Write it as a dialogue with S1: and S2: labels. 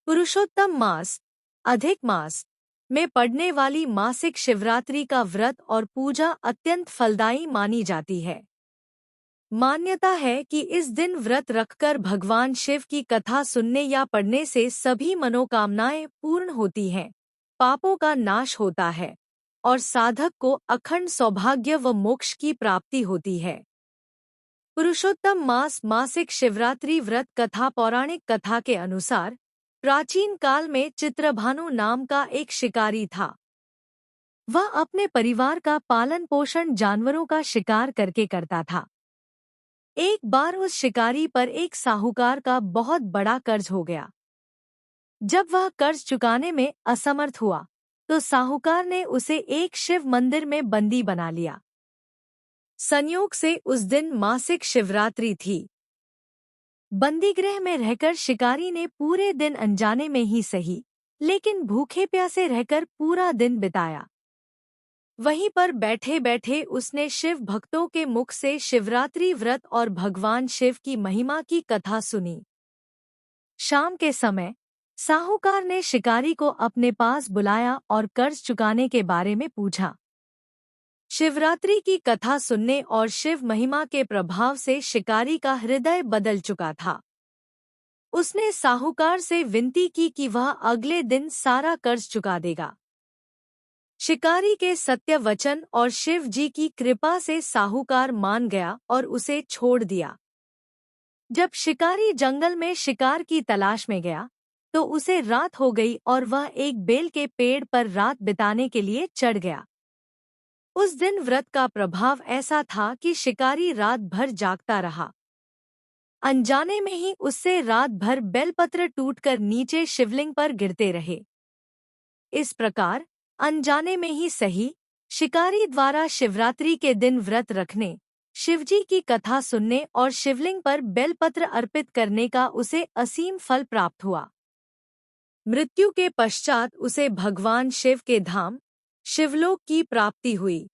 S1: पुरुषोत्तम मास, अधिक मास में पड़ने वाली मासिक शिवरात्रि का व्रत और पूजा अत्यंत फलदायी मानी जाती है। मान्यता है कि इस दिन व्रत रखकर भगवान शिव की कथा सुनने या पढ़ने से सभी मनोकामनाएं पूर्ण होती हैं, पापों का नाश होता है और साधक को अखंड सौभाग्य व मोक्ष की प्राप्ति होती है। पुरुषोत्तम मास मासिक शिवरात्रि व्रत कथा पौराणिक कथा के अनुसार प्राचीन काल में चित्रभानु नाम का एक शिकारी था। वह अपने परिवार का पालन पोषण जानवरों का शिकार करके करता था। एक बार उस शिकारी पर एक साहूकार का बहुत बड़ा कर्ज हो गया। जब वह कर्ज चुकाने में असमर्थ हुआ तो साहूकार ने उसे एक शिव मंदिर में बंदी बना लिया। संयोग से उस दिन मासिक शिवरात्रि थी। बंदीगृह में रहकर शिकारी ने पूरे दिन अनजाने में ही सही, लेकिन भूखे प्यासे रहकर पूरा दिन बिताया। वहीं पर बैठे बैठे उसने शिव भक्तों के मुख से शिवरात्रि व्रत और भगवान शिव की महिमा की कथा सुनी। शाम के समय साहूकार ने शिकारी को अपने पास बुलाया और कर्ज चुकाने के बारे में पूछा। शिवरात्रि की कथा सुनने और शिव महिमा के प्रभाव से शिकारी का हृदय बदल चुका था। उसने साहूकार से विनती की कि वह अगले दिन सारा कर्ज चुका देगा। शिकारी के सत्य वचन और शिव जी की कृपा से साहूकार मान गया और उसे छोड़ दिया। जब शिकारी जंगल में शिकार की तलाश में गया तो उसे रात हो गई और वह एक बेल के पेड़ पर रात बिताने के लिए चढ़ गया। उस दिन व्रत का प्रभाव ऐसा था कि शिकारी रात भर जागता रहा। अनजाने में ही उससे रात भर बेलपत्र टूटकर नीचे शिवलिंग पर गिरते रहे। इस प्रकार अनजाने में ही सही, शिकारी द्वारा शिवरात्रि के दिन व्रत रखने, शिवजी की कथा सुनने और शिवलिंग पर बेलपत्र अर्पित करने का उसे असीम फल प्राप्त हुआ। मृत्यु के पश्चात उसे भगवान शिव के धाम शिवलोक की प्राप्ति हुई।